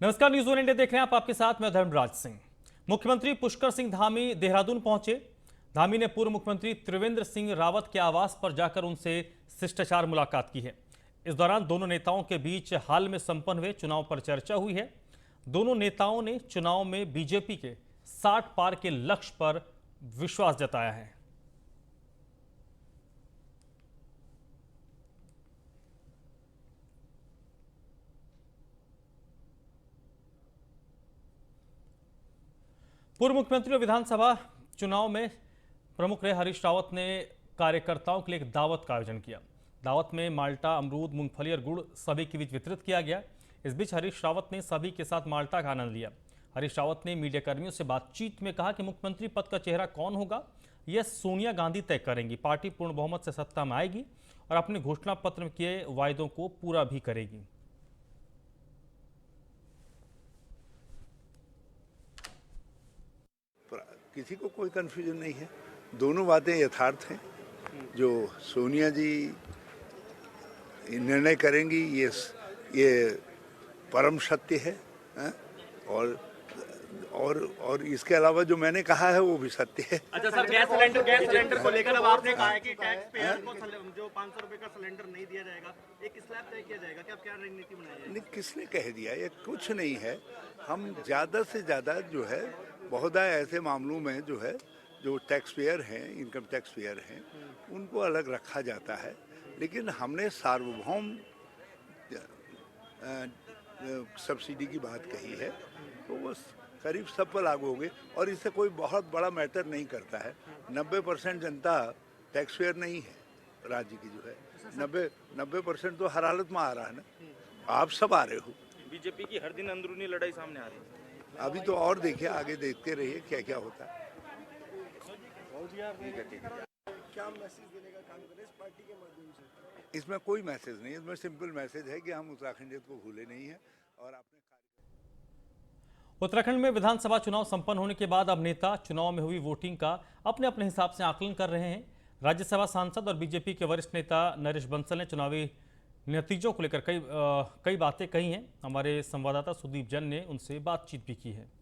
नमस्कार, news 1 India देख रहे हैं आप। आपके साथ मैं धर्मराज सिंह। मुख्यमंत्री पुष्कर सिंह धामी देहरादून पहुंचे। धामी ने पूर्व मुख्यमंत्री त्रिवेंद्र सिंह रावत के आवास पर जाकर उनसे शिष्टाचार मुलाकात की है। इस दौरान दोनों नेताओं के बीच हाल में संपन्न हुए चुनाव पर चर्चा हुई है। दोनों नेताओं ने चुनाव में बीजेपी के 60 पार के लक्ष्य पर विश्वास जताया है। पूर्व मुख्यमंत्री और विधानसभा चुनाव में प्रमुख रहे हरीश रावत ने कार्यकर्ताओं के लिए एक दावत का आयोजन किया। दावत में माल्टा, अमरूद, मूंगफली और गुड़ सभी के बीच वितरित किया गया। इस बीच हरीश रावत ने सभी के साथ माल्टा का आनंद लिया। हरीश रावत ने मीडियाकर्मियों से बातचीत में कहा कि मुख्यमंत्री पद का चेहरा कौन होगा यह सोनिया गांधी तय करेंगी। पार्टी पूर्ण बहुमत से सत्ता में आएगी और अपने घोषणा पत्र में किए वायदों को पूरा भी करेगी। किसी को कोई कंफ्यूजन नहीं है, दोनों बातें यथार्थ हैं। जो सोनिया जी निर्णय करेंगी ये परम सत्य है, और इसके अलावा जो मैंने कहा है वो भी सत्य है। अच्छा सर, गैस सिलेंडर को लेकर अब आपने कहा है कि टैक्स पेयर को जो 500 रुपए का सिलेंडर नहीं दिया जाएगा, एक स्लैब तय किया जाएगा। क्या रणनीति बनाई जाएगी? नहीं, किसने कह दिया? ये कुछ नहीं है। हम ज़्यादा से ज़्यादा जो है बहुधा ऐसे मामलों में जो है जो टैक्स पेयर हैं, इनकम टैक्स पेयर हैं, उनको अलग रखा जाता है। लेकिन हमने सार्वभौम सब्सिडी की बात कही है तो वो करीब सब पर लागू होगी और इससे कोई बहुत बड़ा मैटर नहीं करता है। 90% जनता टैक्स पेयर नहीं है राज्य की, जो है 90% तो हर हालत में आ रहा है ना। आप सब आ रहे हो। बीजेपी की हर दिन अंदरूनी लड़ाई सामने आ रही है। अभी तो और देखिए, आगे देखते रहिए क्या क्या होता है। क्या मैसेज देने का कांग्रेस पार्टी के माध्यम से? इसमें कोई मैसेज नहीं है। इसमें सिंपल मैसेज है कि हम उत्तराखंडियत को भूले नहीं है और अपने उत्तराखंड में विधानसभा चुनाव संपन्न होने के बाद अब नेता चुनाव में हुई वोटिंग का अपने अपने हिसाब से आकलन कर रहे हैं। राज्यसभा सांसद और बीजेपी के वरिष्ठ नेता नरेश बंसल ने चुनावी नतीजों को लेकर कई बातें कही हैं। हमारे संवाददाता सुदीप जैन ने उनसे बातचीत भी की है।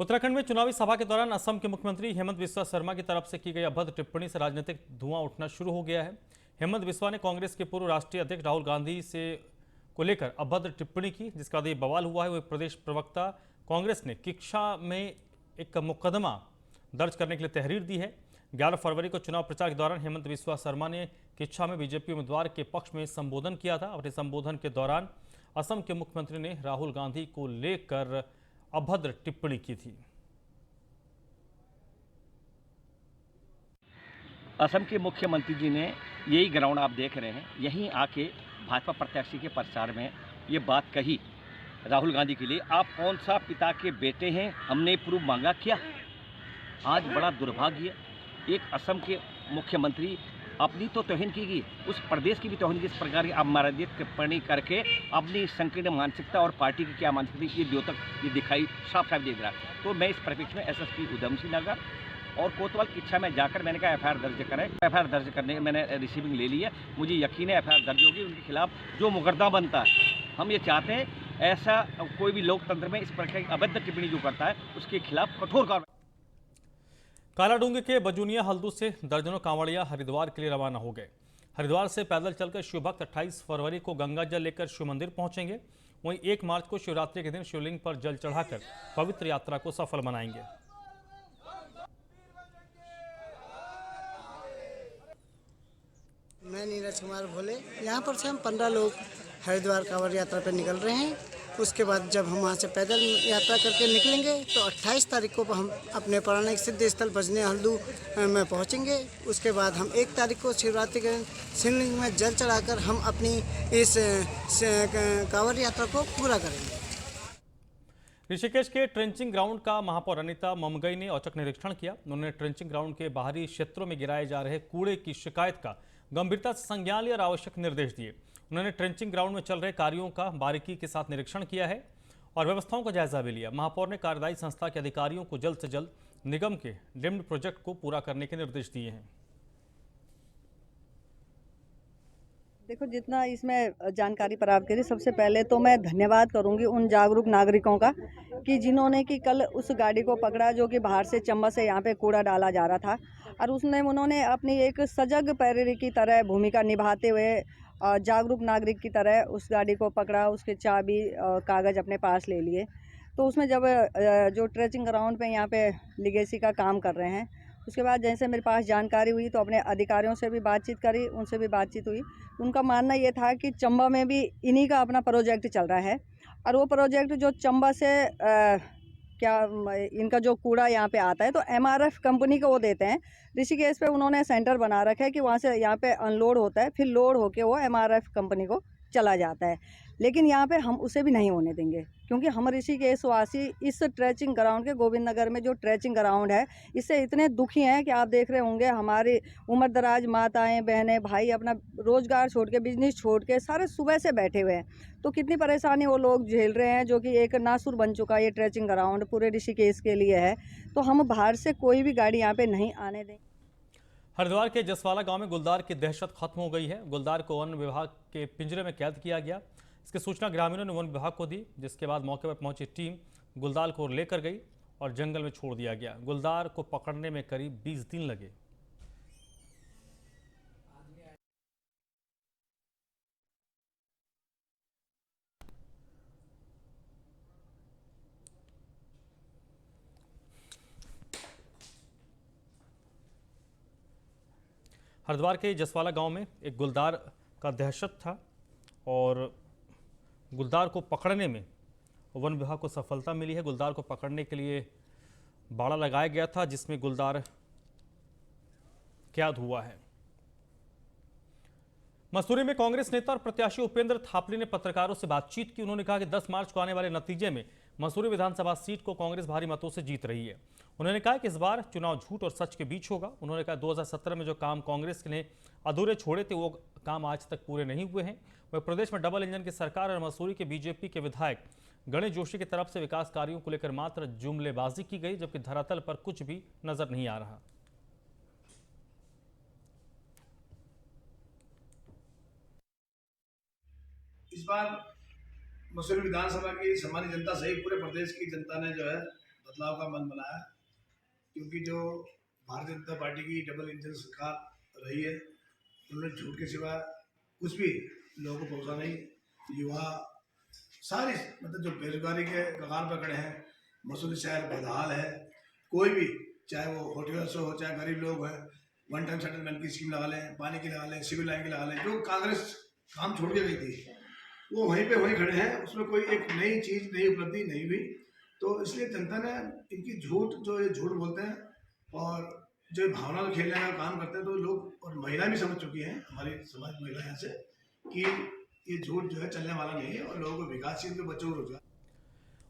उत्तराखंड में चुनावी सभा के दौरान असम के मुख्यमंत्री हेमंत बिस्वा शर्मा की तरफ से की गई अभद्र टिप्पणी से राजनीतिक धुआं उठना शुरू हो गया है। हेमंत बिस्वा ने कांग्रेस के पूर्व राष्ट्रीय अध्यक्ष राहुल गांधी से को लेकर अभद्र टिप्पणी की, जिसका बाद ये बवाल हुआ है। वह प्रदेश प्रवक्ता कांग्रेस ने किक्षा में एक मुकदमा दर्ज करने के लिए तहरीर दी है। 11 फरवरी को चुनाव प्रचार के दौरान हेमंत बिस्वा शर्मा ने किक्षा में बीजेपी उम्मीदवार के पक्ष में संबोधन किया था। अपने संबोधन के दौरान असम के मुख्यमंत्री ने राहुल गांधी को लेकर अभद्र टिप्पणी की थी। असम के मुख्यमंत्री जी ने यही ग्राउंड आप देख रहे हैं, यहीं आके भाजपा प्रत्याशी के प्रचार में ये बात कही राहुल गांधी के लिए। आप कौन सा पिता के बेटे हैं, हमने प्रूफ मांगा क्या? आज बड़ा दुर्भाग्य, एक असम के मुख्यमंत्री अपनी तो तौहीन की गई, उस प्रदेश की भी तौहीन की। इस प्रकार की अपमानजनक टिप्पणी करके अपनी संकीर्ण मानसिकता और पार्टी की क्या मानसिकता ये द्योतक ये दिखाई साफ साफ दिख रहा है। तो मैं इस परिप्रेक्ष्य में एसएसपी उधम सिंह नगर और कोतवाल किच्छा में जाकर मैंने कहा एफआईआर दर्ज करें। एफआईआर दर्ज करने मैंने रिसीविंग ले ली है। मुझे यकीन है एफआईआर दर्ज होगी, उनके खिलाफ जो मुकदमा बनता है। हम ये चाहते हैं ऐसा कोई भी लोकतंत्र में इस प्रकार की अभद्र टिप्पणी जो करता है उसके खिलाफ कठोर कार्रवाई। कालाडूंगी के बजूनिया हल्दू से दर्जनों कांवड़िया हरिद्वार के लिए रवाना हो गए। हरिद्वार से पैदल चलकर शिवभक्त 28 फरवरी को गंगा जल लेकर शिव मंदिर पहुंचेंगे। वहीं 1 मार्च को शिवरात्रि के दिन शिवलिंग पर जल चढ़ाकर पवित्र यात्रा को सफल बनाएंगे। मैं नीरज कुमार भोले, यहाँ पर से हम 15 लोग हरिद्वार कांवड़ यात्रा पर निकल रहे हैं। उसके बाद जब हम वहाँ से पैदल यात्रा करके निकलेंगे तो 28 तारीख को हम अपने पौराणिक सिद्ध स्थल बजने हल्दू में पहुँचेंगे। उसके बाद हम 1 तारीख को शिवरात्रि के शिवलिंग में जल चढ़ाकर हम अपनी इस कांवड़ यात्रा को पूरा करेंगे। ऋषिकेश के ट्रेंचिंग ग्राउंड का महापौर अनिता ममगई ने औचक निरीक्षण किया। उन्होंने ट्रेंचिंग ग्राउंड के बाहरी क्षेत्रों में गिराए जा रहे कूड़े की शिकायत का गंभीरता से संज्ञान लिया और आवश्यक निर्देश दिए। उन्होंने ट्रेंचिंग ग्राउंड में चल रहे कार्यों का बारीकी के साथ निरीक्षण किया है और व्यवस्थाओं का जायजा भी लिया। महापौर ने कार्यदायी संस्था के अधिकारियों को जल्द से जल्द निगम के डिम्ड प्रोजेक्ट को पूरा करने के निर्देश दिए हैं। देखो, जितना इसमें जानकारी प्राप्त करी, सबसे पहले तो मैं धन्यवाद करूंगी उन जागरूक नागरिकों का कि जिन्होंने कि कल उस गाड़ी को पकड़ा जो कि बाहर से चंबा से यहाँ पे कूड़ा डाला जा रहा था और उन्होंने अपनी एक सजग पैरवी की तरह भूमिका निभाते हुए जागरूक नागरिक की तरह उस गाड़ी को पकड़ा, उसके चाबी कागज़ अपने पास ले लिए। तो उसमें जब जो ट्रेचिंग ग्राउंड पे यहाँ पे लिगेसी का काम कर रहे हैं, उसके बाद जैसे मेरे पास जानकारी हुई तो अपने अधिकारियों से भी बातचीत करी, उनसे भी बातचीत हुई। उनका मानना ये था कि चंबा में भी इन्हीं का अपना प्रोजेक्ट चल रहा है और वो प्रोजेक्ट जो चंबा से इनका जो कूड़ा यहाँ पे आता है तो MRF कंपनी को वो देते हैं। ऋषिकेश पे उन्होंने सेंटर बना रखा है कि वहाँ से यहाँ पे अनलोड होता है, फिर लोड होके वो MRF कंपनी को चला जाता है। लेकिन यहाँ पे हम उसे भी नहीं होने देंगे क्योंकि हम ऋषिकेश वासी इस ट्रेचिंग ग्राउंड के गोविंद नगर में जो ट्रेचिंग ग्राउंड है इससे इतने दुखी हैं कि आप देख रहे होंगे हमारी उम्रदराज माताएं बहनें भाई अपना रोजगार छोड़ के बिजनेस छोड़ के सारे सुबह से बैठे हुए हैं। तो कितनी परेशानी वो लोग झेल रहे हैं जो कि एक नासुर बन चुका है ये ट्रेचिंग ग्राउंड पूरे ऋषिकेश के लिए है। तो हम बाहर से कोई भी गाड़ी यहाँ पे नहीं आने दें। हरिद्वार के जसवाला गांव में गुलदार की दहशत खत्म हो गई है। गुलदार को वन विभाग के पिंजरे में कैद किया गया। इसकी सूचना ग्रामीणों ने वन विभाग को दी, जिसके बाद मौके पर पहुंची टीम गुलदार को लेकर गई और जंगल में छोड़ दिया गया। गुलदार को पकड़ने में करीब 20 दिन लगे। हरिद्वार के जसवाला गांव में एक गुलदार का दहशत था और गुलदार को पकड़ने में वन विभाग को सफलता मिली है। गुलदार को पकड़ने के लिए बाड़ा लगाया गया था जिसमें गुलदार कैद हुआ है। मसूरी में कांग्रेस नेता और प्रत्याशी उपेंद्र थापली ने पत्रकारों से बातचीत की। उन्होंने कहा कि 10 मार्च को आने वाले नतीजे में मसूरी विधानसभा सीट को कांग्रेस भारी मतों से जीत रही है। उन्होंने कहा कि इस बार चुनाव झूठ और सच के बीच होगा। उन्होंने कहा 2017 में जो काम कांग्रेस ने अधूरे छोड़े थे वो काम आज तक पूरे नहीं हुए हैं। वह प्रदेश में डबल इंजन की सरकार और मसूरी के बीजेपी के विधायक गणेश जोशी की तरफ से विकास कार्यों को लेकर मात्र जुमलेबाजी की गई, जबकि धरातल पर कुछ भी नजर नहीं आ रहा। इस बार मसूरी विधानसभा की सामान्य जनता सहित पूरे प्रदेश की जनता ने जो है बदलाव का मन बनाया, क्योंकि जो भारतीय जनता पार्टी की डबल इंजन सरकार रही है उन्होंने झूठ के सिवा कुछ भी लोगों को पहुँचा नहीं। युवा सारी मतलब जो बेरोजगारी के कगार पर खड़े हैं, मसूरी शहर बदहाल है। कोई भी चाहे वो होटल्स हो चाहे गरीब लोग हैं, वन टाइम सेटलमेंट की स्कीम लगा लें, पानी की लगा लें, सिविल लाइन की लगा लें, जो कांग्रेस काम छोड़ के गई थी वो वहीं पे वहीं खड़े हैं। उसमें कोई एक नई चीज़ नई उपलब्धि नहीं हुई। तो इसलिए जनता ने इनकी झूठ जो ये झूठ बोलते हैं और जो भावना को खेलने का काम करते हैं, तो लोग और महिला भी समझ चुकी हैं, हमारी समाज महिला यहाँ से, कि ये झूठ जो है चलने वाला नहीं है और लोगों को विकासशील के बच्चों को रोजगार।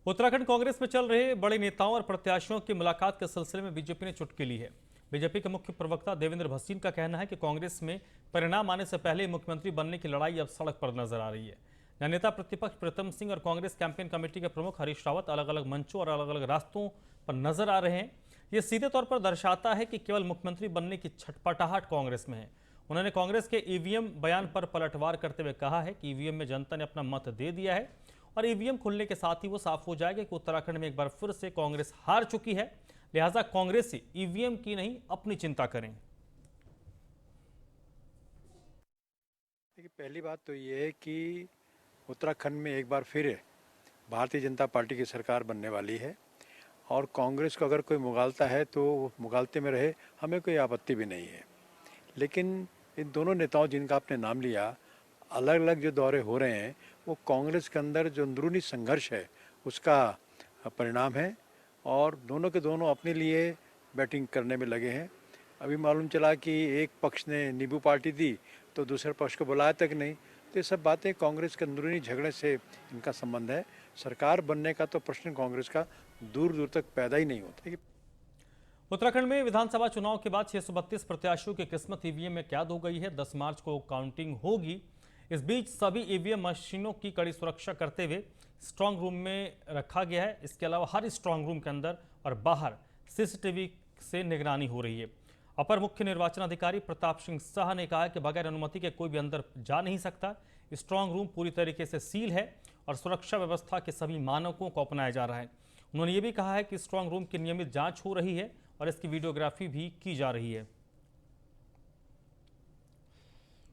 उत्तराखंड कांग्रेस में चल रहे बड़े नेताओं और प्रत्याशियों की मुलाकात के सिलसिले में बीजेपी ने चुटकी ली है। बीजेपी के मुख्य प्रवक्ता देवेंद्र भसीन का कहना है कि कांग्रेस में परिणाम आने से पहले मुख्यमंत्री बनने की लड़ाई अब सड़क पर नजर आ रही है। नेता प्रतिपक्ष प्रीतम सिंह और कांग्रेस कैंपेन कमेटी के प्रमुख हरीश रावत अलग अलग मंचों और अलग अलग रास्तों पर नजर आ रहे हैं। ये सीधे तौर पर दर्शाता है कि केवल मुख्यमंत्री बनने की छटपटाहट कांग्रेस में है। उन्होंने कांग्रेस के ईवीएम बयान पर पलटवार करते हुए कहा है कि ईवीएम में जनता ने अपना मत दे दिया है और ईवीएम खुलने के साथ ही वो साफ हो जाएगा कि उत्तराखंड में एक बार फिर से कांग्रेस हार चुकी है। लिहाजा कांग्रेस से ईवीएम की नहीं अपनी चिंता करें। देखिए, पहली बात तो ये है कि उत्तराखंड में एक बार फिर भारतीय जनता पार्टी की सरकार बनने वाली है और कांग्रेस को अगर कोई मुगालता है तो मुगालते में रहे, हमें कोई आपत्ति भी नहीं है। लेकिन इन दोनों नेताओं जिनका आपने नाम लिया, अलग अलग जो दौरे हो रहे हैं वो कांग्रेस के अंदर जो अंदरूनी संघर्ष है उसका परिणाम है और दोनों के दोनों अपने लिए बैटिंग करने में लगे हैं। अभी मालूम चला कि एक पक्ष ने नींबू पार्टी दी तो दूसरे पक्ष को बुलाया तक नहीं। तो ये सब बातें कांग्रेस के अंदरूनी झगड़े से इनका संबंध है। सरकार बनने का तो प्रश्न कांग्रेस का दूर दूर तक पैदा ही नहीं होता। उत्तराखंड में विधानसभा चुनाव के बाद 632 प्रत्याशियों की किस्मत ईवीएम में कैद हो गई है। 10 मार्च को काउंटिंग होगी। इस बीच सभी ईवीएम मशीनों की कड़ी सुरक्षा करते हुए स्ट्रांग रूम में रखा गया है। इसके अलावा हर स्ट्रांग रूम के अंदर और बाहर सीसीटीवी से निगरानी हो रही है। अपर मुख्य निर्वाचन अधिकारी प्रताप सिंह शाह ने कहा कि बगैर अनुमति के कोई भी अंदर जा नहीं सकता। स्ट्रांग रूम पूरी तरीके से सील है और सुरक्षा व्यवस्था के सभी मानकों को अपनाया जा रहा है। उन्होंने ये भी कहा है कि स्ट्रांग रूम की नियमित जांच हो रही है और इसकी वीडियोग्राफी भी की जा रही है।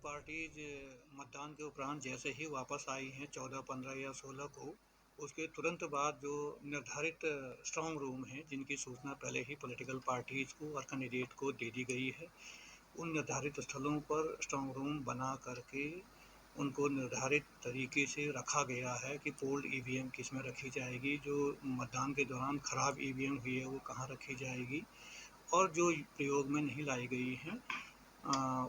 पार्टीज मतदान के उपरांत जैसे ही वापस आई हैं 14, 15 या 16 को, उसके तुरंत बाद जो निर्धारित स्ट्रांग रूम हैं जिनकी सूचना पहले ही पॉलिटिकल पार्टीज को और कैंडिडेट को दे दी गई है, उन निर्धारित स्थलों पर स्ट्रांग रूम बना करके उनको निर्धारित तरीके से रखा गया है कि पोल्ड ईवीएम किस में रखी जाएगी, जो मतदान के दौरान ख़राब ईवीएम हुई है वो कहाँ रखी जाएगी, और जो प्रयोग में नहीं लाई गई हैं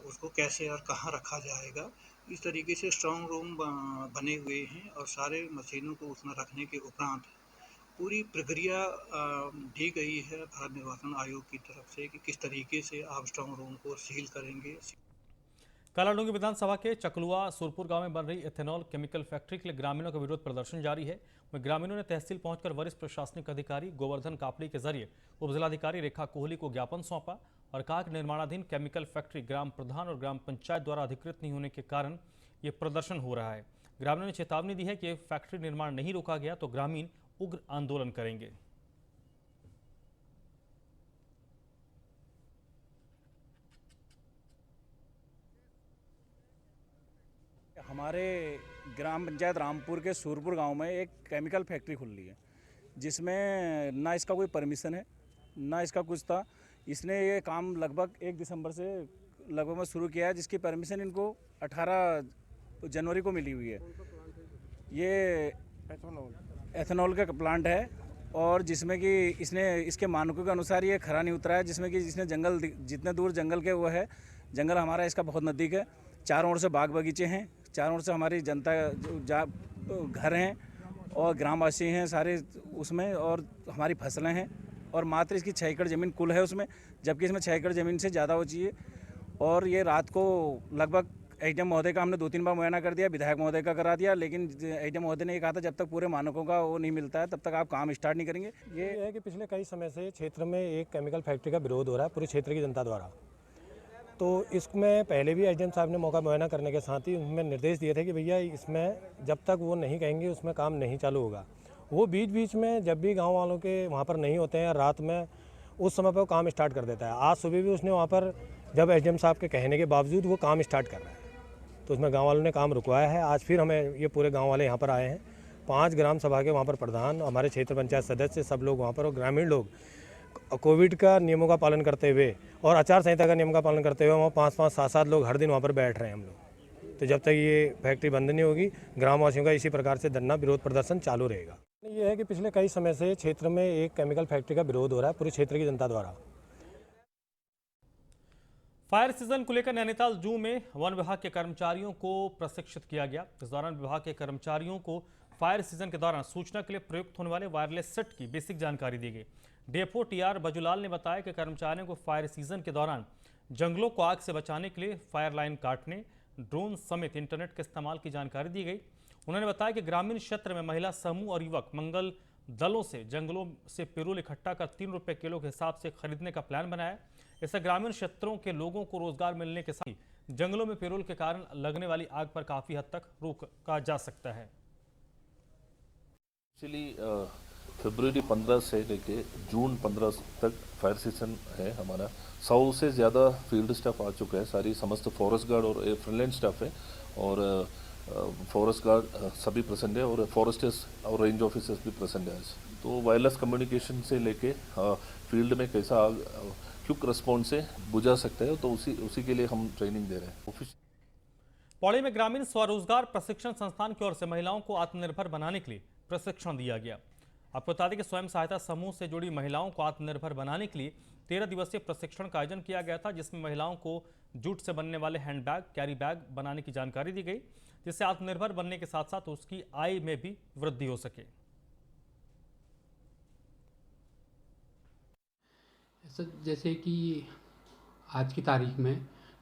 उसको कैसे और कहाँ रखा जाएगा। इस तरीके से स्ट्रांग रूम बने हुए हैं और सारे मशीनों को उसमें रखने के उपरांत पूरी प्रक्रिया दी गई है भारत निर्वाचन आयोग की तरफ से कि किस तरीके से आप स्ट्रांग रूम को सील करेंगे। कालाडूंगी विधानसभा के चकलुआ सुरपुर गांव में बन रही एथेनॉल केमिकल फैक्ट्री के लिए ग्रामीणों का विरोध प्रदर्शन जारी है। वहीं ग्रामीणों ने तहसील पहुंचकर वरिष्ठ प्रशासनिक अधिकारी गोवर्धन कापड़ी के जरिए उपजिलाधिकारी रेखा कोहली को ज्ञापन सौंपा और कहा कि निर्माणाधीन केमिकल फैक्ट्री ग्राम प्रधान और ग्राम पंचायत द्वारा अधिकृत नहीं होने के कारण ये प्रदर्शन हो रहा है। ग्रामीणों ने चेतावनी दी है कि फैक्ट्री निर्माण नहीं रोका गया तो ग्रामीण उग्र आंदोलन करेंगे। हमारे ग्राम पंचायत रामपुर के सूरपुर गांव में एक केमिकल फैक्ट्री खुल रही है जिसमें ना इसका कोई परमिशन है ना इसका कुछ था। इसने ये काम लगभग 1 दिसंबर से लगभग में शुरू किया है, जिसकी परमिशन इनको 18 जनवरी को मिली हुई है। ये एथेनॉल का प्लांट है और जिसमें कि इसने इसके मानकों के अनुसार ये खरा नहीं उतरा है, जिसमें कि जिसने जंगल जितने दूर जंगल के वो है, जंगल हमारा इसका बहुत नज़दीक है। चारों ओर से बाग बगीचे हैं, चारों ओर से हमारी जनता घर हैं और ग्रामवासी हैं सारे उसमें, और हमारी फसलें हैं और मात्र इसकी 6 एकड़ ज़मीन कुल है उसमें, जबकि इसमें 6 एकड़ ज़मीन से ज़्यादा हो चाहिए। और ये रात को लगभग एडीएम महोदय का हमने 2-3 बार मुआयना कर दिया, विधायक महोदय का करा दिया, लेकिन एडीएम महोदय ने ये कहा था जब तक पूरे मानकों का वो नहीं मिलता है तब तक आप काम स्टार्ट नहीं करेंगे। ये है कि पिछले कई समय से क्षेत्र में एक केमिकल फैक्ट्री का विरोध हो रहा है पूरे क्षेत्र की जनता द्वारा। तो इसमें पहले भी एसडीएम साहब ने मौका मुआयना करने के साथ ही उनमें निर्देश दिए थे कि भैया इसमें जब तक वो नहीं कहेंगे उसमें काम नहीं चालू होगा। वो बीच बीच में जब भी गांव वालों के वहाँ पर नहीं होते हैं रात में उस समय पर वो काम स्टार्ट कर देता है। आज सुबह भी उसने वहाँ पर जब एसडीएम साहब के कहने के बावजूद वो काम स्टार्ट कर रहा है, तो उसमें गाँव वालों ने काम रुकवाया है। आज फिर हमें ये पूरे गाँव वाले यहाँ पर आए हैं, 5 ग्राम सभा के वहाँ पर प्रधान, हमारे क्षेत्र पंचायत सदस्य, सब लोग वहाँ पर और ग्रामीण लोग कोविड का नियमों का पालन करते हुए और आचार संहिता का नियम का पालन करते हुए वहाँ 5-5, 7-7 लोग हर दिन वहाँ पर बैठ रहे हैं हम लोग। तो जब तक ये फैक्ट्री बंद नहीं होगी ग्रामवासियों का इसी प्रकार से धरना विरोध प्रदर्शन चालू रहेगा। ये है कि पिछले कई समय से क्षेत्र में एक केमिकल फैक्ट्री का विरोध हो रहा है पूरे क्षेत्र की जनता द्वारा। फायर सीजन को लेकर नैनीताल जू में वन विभाग के कर्मचारियों को प्रशिक्षित किया गया। इस दौरान विभाग के कर्मचारियों को फायर सीजन के दौरान सूचना के लिए प्रयुक्त होने वाले वायरलेस सेट की बेसिक जानकारी दी गई। डीएफओ टीआर बजूलाल ने बताया कि कर्मचारियों को फायर सीजन के दौरान जंगलों को आग से बचाने के लिए फायर लाइन काटने, ड्रोन समेत इंटरनेट के इस्तेमाल की जानकारी दी गई। उन्होंने बताया कि ग्रामीण क्षेत्र में महिला समूह और युवक मंगल दलों से जंगलों से पिरूल इकट्ठा कर 3 रुपये किलो के हिसाब से खरीदने का प्लान बनाया। इससे ग्रामीण क्षेत्रों के लोगों को रोजगार मिलने के साथ ही जंगलों में पिरूल के कारण लगने वाली आग पर काफी हद तक रोका जा सकता है। फरवरी 15 से लेके जून 15 तक फायर सीजन है हमारा। 100 से ज़्यादा फील्ड स्टाफ आ चुका है, सारी समस्त फॉरेस्ट गार्ड और फ्रंटलाइन स्टाफ है और फॉरेस्ट गार्ड सभी प्रेजेंट है और फॉरेस्टर्स और रेंज ऑफिसर्स भी प्रेजेंट है। तो वायरलेस कम्युनिकेशन से लेके फील्ड में कैसा आग क्विक रिस्पॉन्स से बुझा सकता है, तो उसी के लिए हम ट्रेनिंग दे रहे हैं। पौड़ी में ग्रामीण स्वरोजगार प्रशिक्षण संस्थान की ओर से महिलाओं को आत्मनिर्भर बनाने के लिए प्रशिक्षण दिया गया। आपको बता दें कि स्वयं सहायता समूह से जुड़ी महिलाओं को आत्मनिर्भर बनाने के लिए 13 दिवसीय प्रशिक्षण का आयोजन किया गया था, जिसमें महिलाओं को जूट से बनने वाले हैंडबैग, कैरी बैग बनाने की जानकारी दी गई, जिससे आत्मनिर्भर बनने के साथ साथ उसकी आय में भी वृद्धि हो सके। जैसे कि आज की तारीख में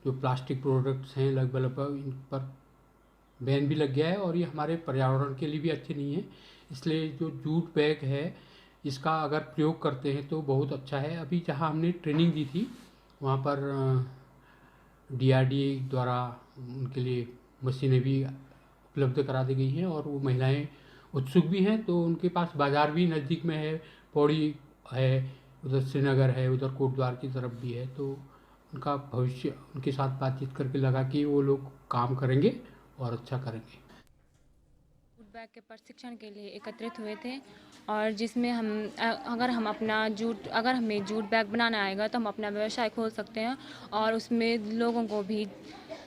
जो प्लास्टिक प्रोडक्ट्स हैं लगभग इन पर बैन भी लग गया है और ये हमारे पर्यावरण के लिए भी अच्छे नहीं है। इसलिए जो जूट बैग है इसका अगर प्रयोग करते हैं तो बहुत अच्छा है। अभी जहाँ हमने ट्रेनिंग दी थी वहाँ पर DRDA द्वारा उनके लिए मशीनें भी उपलब्ध करा दी गई हैं और वो महिलाएं उत्सुक भी हैं, तो उनके पास बाज़ार भी नज़दीक में है, पौड़ी है, उधर श्रीनगर है, उधर कोटद्वार की तरफ भी है। तो उनका भविष्य उनके साथ बातचीत करके लगा कि वो लोग काम करेंगे और अच्छा करेंगे। जूट बैग के प्रशिक्षण के लिए एकत्रित हुए थे और जिसमें अगर हमें जूट बैग बनाना आएगा तो हम अपना व्यवसाय खोल सकते हैं और उसमें लोगों को भी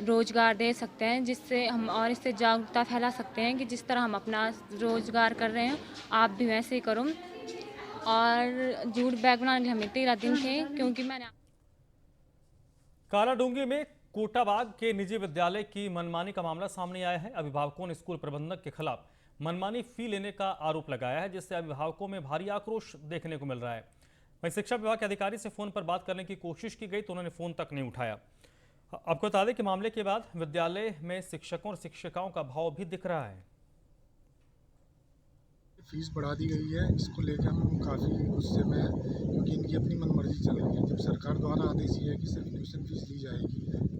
रोज़गार दे सकते हैं, जिससे हम और इससे जागरूकता फैला सकते हैं कि जिस तरह हम अपना रोज़गार कर रहे हैं आप भी वैसे ही करो। और जूट बैग बनाने के लिए हमें 13 दिन थे, क्योंकि मैंने कालाडूंगी में कोटाबाग के निजी विद्यालय की मनमानी का मामला सामने आया है। अभिभावकों ने स्कूल प्रबंधक के खिलाफ मनमानी फी लेने का आरोप लगाया है, जिससे अभिभावकों में भारी आक्रोश देखने को मिल रहा है। वहीं शिक्षा विभाग के अधिकारी से फोन पर बात करने की कोशिश की गई तो उन्होंने फोन तक नहीं उठाया। आपको बता दें कि मामले के बाद विद्यालय में शिक्षकों और शिक्षिकाओं का भाव भी दिख रहा है। फीस बढ़ा दी गई है, इसको लेकर हम काफ़ी गुस्से में हैं, क्योंकि इनकी अपनी मनमर्जी चल रही है। जब सरकार द्वारा आदेश ये है कि सिर्फ ट्यूशन फीस ली जाएगी।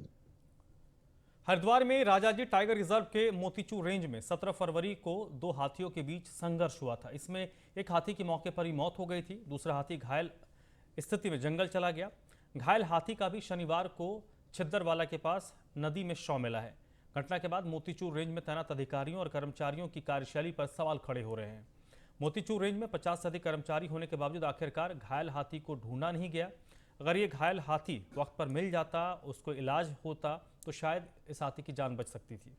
हरिद्वार में राजाजी टाइगर रिजर्व के मोतीचूर रेंज में 17 फरवरी को 2 हाथियों के बीच संघर्ष हुआ था। इसमें एक हाथी की मौके पर ही मौत हो गई थी, दूसरा हाथी घायल स्थिति में जंगल चला गया। घायल हाथी का भी शनिवार को छिद्दरवाला के पास नदी में शव मिला है। घटना के बाद मोतीचूर रेंज में तैनात अधिकारियों और कर्मचारियों की कार्यशैली पर सवाल खड़े हो रहे हैं। मोतीचूर रेंज में 50 से अधिक कर्मचारी होने के बावजूद आखिरकार घायल हाथी को ढूंढा नहीं गया। अगर ये घायल हाथी वक्त पर मिल जाता, उसको इलाज होता तो शायद इस हाथी की जान बच सकती थी।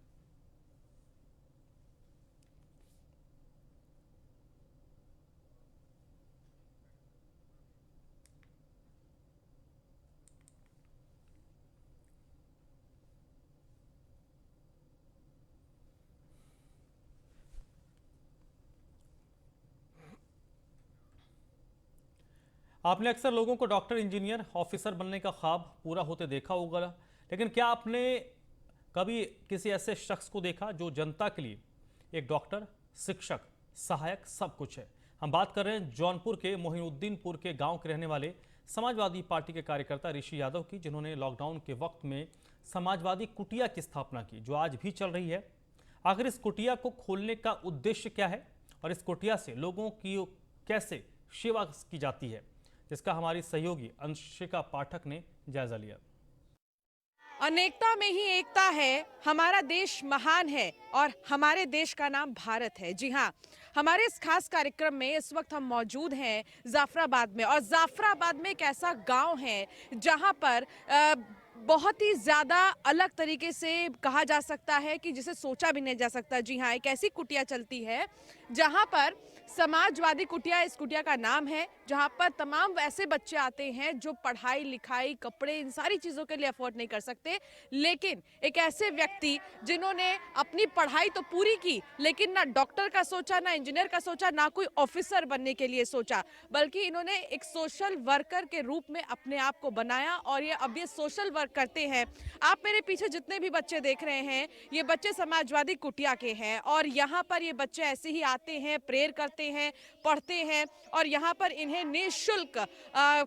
आपने अक्सर लोगों को डॉक्टर, इंजीनियर, ऑफिसर बनने का ख्वाब पूरा होते देखा होगा, लेकिन क्या आपने कभी किसी ऐसे शख्स को देखा जो जनता के लिए एक डॉक्टर, शिक्षक, सहायक सब कुछ है? हम बात कर रहे हैं जौनपुर के मोहिउद्दीनपुर के गांव के रहने वाले समाजवादी पार्टी के कार्यकर्ता ऋषि यादव की, जिन्होंने लॉकडाउन के वक्त में समाजवादी कुटिया की स्थापना की, जो आज भी चल रही है। आखिर इस कुटिया को खोलने का उद्देश्य क्या है और इस कुटिया से लोगों की कैसे सेवा की जाती है, जिसका हमारी सहयोगी अंशिका पाठक ने जायजा लिया। अनेकता में ही एकता है, हमारा देश महान है और हमारे देश का नाम भारत है। जी हाँ, हमारे इस खास कार्यक्रम में इस वक्त हम मौजूद हैं जाफराबाद में, और जाफराबाद में एक ऐसा गांव है जहां पर बहुत ही ज़्यादा अलग तरीके से कहा जा सकता है कि जिसे सोचा भी नहीं जा सकता। जी हाँ, एक ऐसी कुटिया चलती है जहां पर समाजवादी कुटिया, इस कुटिया का नाम है, जहां पर तमाम वैसे बच्चे आते हैं जो पढ़ाई लिखाई, कपड़े, इन सारी चीज़ों के लिए अफोर्ड नहीं कर सकते, लेकिन एक ऐसे व्यक्ति जिन्होंने अपनी पढ़ाई तो पूरी की, लेकिन ना डॉक्टर का सोचा, ना इंजीनियर का सोचा, ना कोई ऑफिसर बनने के लिए सोचा, बल्कि इन्होंने एक सोशल वर्कर के रूप में अपने आप को बनाया और ये अब ये सोशल वर्क करते हैं। आप मेरे पीछे जितने भी बच्चे देख रहे हैं, ये बच्चे समाजवादी कुटिया के हैं और यहाँ पर ये बच्चे ऐसे ही आते हैं, प्रेयर करते हैं, पढ़ते हैं और यहाँ पर इन्हें निःशुल्क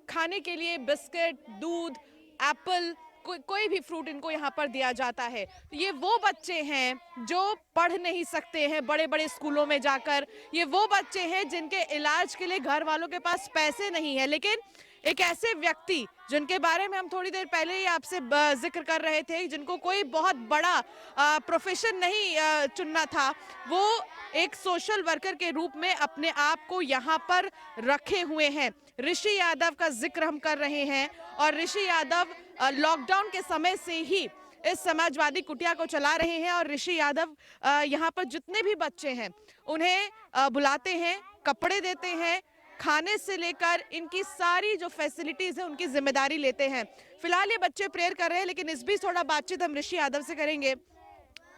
खाने के लिए बिस्किट, दूध, एप्पल, कोई भी फ्रूट इनको यहाँ पर दिया जाता है। ये वो बच्चे हैं जो पढ़ नहीं सकते हैं बड़े बड़े स्कूलों में जाकर, ये वो बच्चे हैं जिनके इलाज के लिए घर वालों के पास पैसे नहीं है, लेकिन एक ऐसे व्यक्ति जिनके बारे में हम थोड़ी देर पहले ही आपसे जिक्र कर रहे थे, जिनको कोई बहुत बड़ा प्रोफेशन नहीं चुनना था, वो एक सोशल वर्कर के रूप में अपने आप को यहाँ पर रखे हुए हैं। ऋषि यादव का जिक्र हम कर रहे हैं और ऋषि यादव लॉकडाउन के समय से ही इस समाजवादी कुटिया को चला रहे हैं और ऋषि यादव यहाँ पर जितने भी बच्चे हैं उन्हें बुलाते हैं, कपड़े देते हैं, खाने से लेकर इनकी सारी जो फैसिलिटीज है उनकी जिम्मेदारी लेते हैं। फिलहाल ये बच्चे प्रेयर कर रहे हैं, लेकिन इस बीच थोड़ा बातचीत हम ऋषि यादव से करेंगे।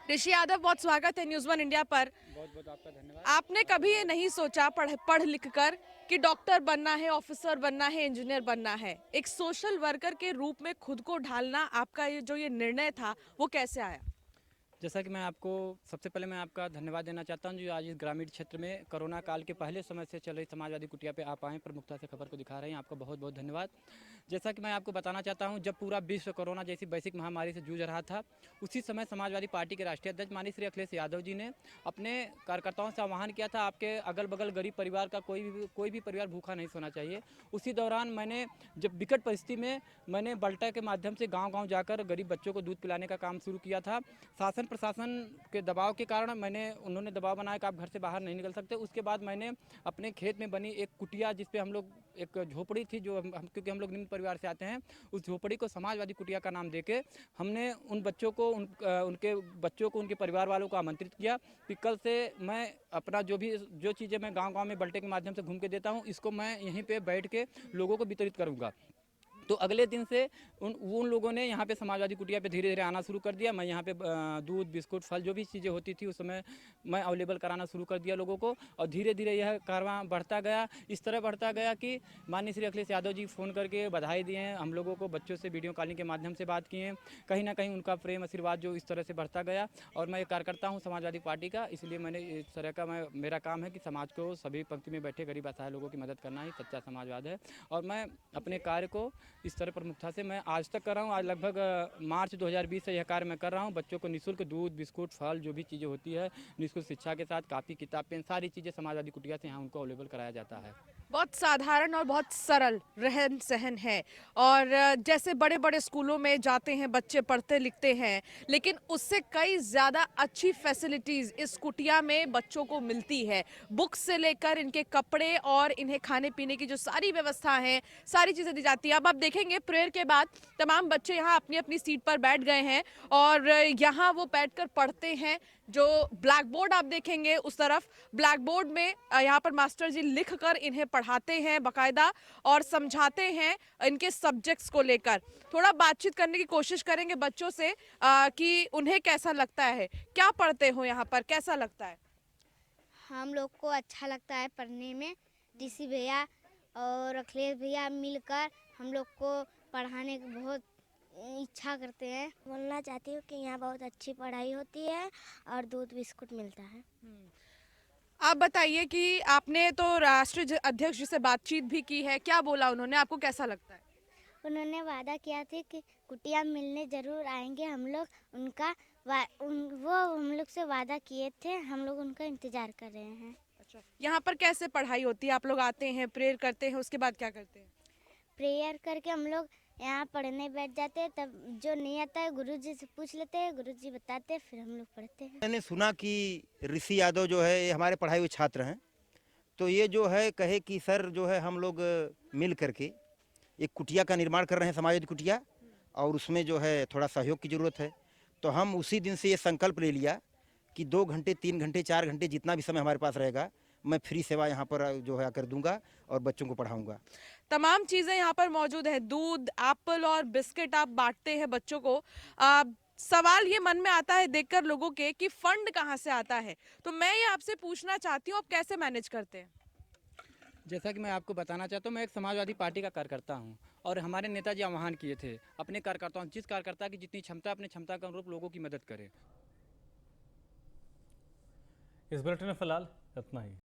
ऋषि यादव, बहुत स्वागत है न्यूज़ 1 इंडिया पर। बहुत बहुत आपका धन्यवाद। आपने कभी ये नहीं सोचा पढ़ लिख कर कि डॉक्टर बनना है, ऑफिसर बनना है, इंजीनियर बनना है, एक सोशल वर्कर के रूप में खुद को ढालना आपका ये निर्णय था वो कैसे आया? जैसा कि मैं आपको सबसे पहले मैं आपका धन्यवाद देना चाहता हूं जो आज इस ग्रामीण क्षेत्र में कोरोना काल के पहले समय से चल रही समाजवादी कुटिया पे आप आए, प्रमुखता से खबर को दिखा रहे हैं, आपका बहुत बहुत धन्यवाद। जैसा कि मैं आपको बताना चाहता हूं, जब पूरा विश्व कोरोना जैसी वैश्विक महामारी से जूझ रहा था, उसी समय समाजवादी पार्टी के राष्ट्रीय अध्यक्ष माननीय श्री अखिलेश यादव जी ने अपने कार्यकर्ताओं से आह्वान किया था, आपके अगल बगल गरीब परिवार का कोई भी परिवार भूखा नहीं सोना चाहिए। उसी दौरान मैंने जब विकट परिस्थिति में मैंने बल्टा के माध्यम से गाँव जाकर गरीब बच्चों को दूध पिलाने का काम शुरू किया था। शासन प्रशासन के दबाव के कारण उन्होंने दबाव बनाया कि आप घर से बाहर नहीं निकल सकते। उसके बाद मैंने अपने खेत में बनी एक कुटिया, जिसपे हम लोग एक झोपड़ी थी जो क्योंकि हम लोग निम्न परिवार से आते हैं, उस झोपड़ी को समाजवादी कुटिया का नाम देके हमने उन बच्चों को उनके बच्चों को उनके परिवार वालों को आमंत्रित किया कि कल से मैं अपना जो चीज़ें मैं गाँव में बल्टे के माध्यम से घूम के देता हूँ, इसको मैं यहीं पर बैठ के लोगों को वितरित करूँगा। तो अगले दिन से उन लोगों ने यहाँ पे समाजवादी कुटिया पे धीरे धीरे आना शुरू कर दिया। मैं यहाँ पे दूध, बिस्कुट, फल जो भी चीज़ें होती थी उस समय मैं अवेलेबल कराना शुरू कर दिया लोगों को, और धीरे धीरे यह कारवां बढ़ता गया। इस तरह बढ़ता गया कि माननीय श्री अखिलेश यादव जी फ़ोन करके बधाई दिए हैं, हम लोगों को बच्चों से वीडियो कॉलिंग के माध्यम से बात किए हैं। कहीं ना कहीं उनका प्रेम आशीर्वाद जो इस तरह से बढ़ता गया, और मैं एक कार्यकर्ता हूँ समाजवादी पार्टी का, इसलिए मैंने इस तरह का मेरा काम है कि समाज को सभी पंक्ति में बैठे गरीब असहाय लोगों की मदद करना ही सच्चा समाजवाद है। और मैं अपने कार्य को इस तरह प्रमुखता से मैं आज तक कर रहा हूँ। आज लगभग मार्च 2020 से यह कार्य मैं कर रहा हूँ। बच्चों को निःशुल्क दूध, बिस्कुट, फल जो भी चीज़ें होती है, निःशुल्क शिक्षा के साथ कापी, किताब, पेन, सारी चीज़ें समाजवादी कुटिया से यहाँ उनको अवेलेबल कराया जाता है। बहुत साधारण और बहुत सरल रहन सहन है, और जैसे बड़े बड़े स्कूलों में जाते हैं बच्चे, पढ़ते लिखते हैं, लेकिन उससे कई ज़्यादा अच्छी फैसिलिटीज़ इस कुटिया में बच्चों को मिलती है। बुक्स से लेकर इनके कपड़े और इन्हें खाने पीने की जो सारी व्यवस्था है, सारी चीज़ें दी जाती है। अब आप देखेंगे प्रेयर के बाद तमाम बच्चे यहाँ अपनी अपनी सीट पर बैठ गए हैं और यहाँ वो बैठकर पढ़ते हैं। जो ब्लैक बोर्ड आप देखेंगे उस तरफ, ब्लैक बोर्ड में यहाँ पर मास्टर जी लिख कर इन्हें पढ़ाते हैं बाकायदा और समझाते हैं इनके सब्जेक्ट्स को लेकर। थोड़ा बातचीत करने की कोशिश करेंगे बच्चों से कि उन्हें कैसा लगता है, क्या पढ़ते हो यहाँ पर, कैसा लगता है? हम लोग को अच्छा लगता है पढ़ने में। डीसी भैया और अखिलेश भैया मिलकर हम लोग को पढ़ाने की बहुत इच्छा करते हैं। बोलना चाहती हूँ कि यहाँ बहुत अच्छी पढ़ाई होती है और दूध बिस्कुट मिलता है। आप बताइए कि आपने तो राष्ट्रीय अध्यक्ष जी से बातचीत भी की है, क्या बोला उन्होंने, आपको कैसा लगता है? उन्होंने वादा किया था कि कुटिया मिलने ज़रूर आएंगे हम लोग, वो हम लोग से वादा किए थे, हम लोग उनका इंतज़ार कर रहे हैं। अच्छा, यहाँ पर कैसे पढ़ाई होती है? आप लोग आते हैं, प्रेयर करते हैं, उसके बाद क्या करते हैं? प्रेयर करके हम लोग यहाँ पढ़ने बैठ जाते हैं, तब जो नहीं आता है गुरुजी से पूछ लेते हैं, गुरुजी बताते हैं, फिर हम लोग पढ़ते हैं। मैंने सुना कि ऋषि यादव जो है ये हमारे पढ़ाए हुए छात्र हैं, तो ये जो है कहे कि सर जो है हम लोग मिल करके एक कुटिया का निर्माण कर रहे हैं, समाजवादी कुटिया, और उसमें जो है थोड़ा सहयोग की ज़रूरत है। तो हम उसी दिन से ये संकल्प ले लिया कि 2 घंटे, 3 घंटे, 4 घंटे जितना भी समय हमारे पास रहेगा, मैं फ्री सेवा यहाँ पर जो है आकर दूंगा और बच्चों को पढ़ाऊंगा। तमाम चीज़ें यहाँ पर मौजूद है, दूध, एप्पल और बिस्किट आप बांटते हैं बच्चों को। सवाल ये मन में आता है देखकर लोगों के कि फंड कहाँ से आता है, तो मैं ये आपसे पूछना चाहती हूँ आप कैसे मैनेज करते हैं? जैसा कि मैं आपको बताना चाहता हूँ, मैं एक समाजवादी पार्टी का कार्यकर्ता हूँ और हमारे नेताजी आह्वान किए थे अपने कार्यकर्ताओं, जिस कार्यकर्ता की जितनी क्षमता, अपनी क्षमता के अनुरूप लोगों की मदद करे। इस बुलेटिन में फिलहाल इतना ही।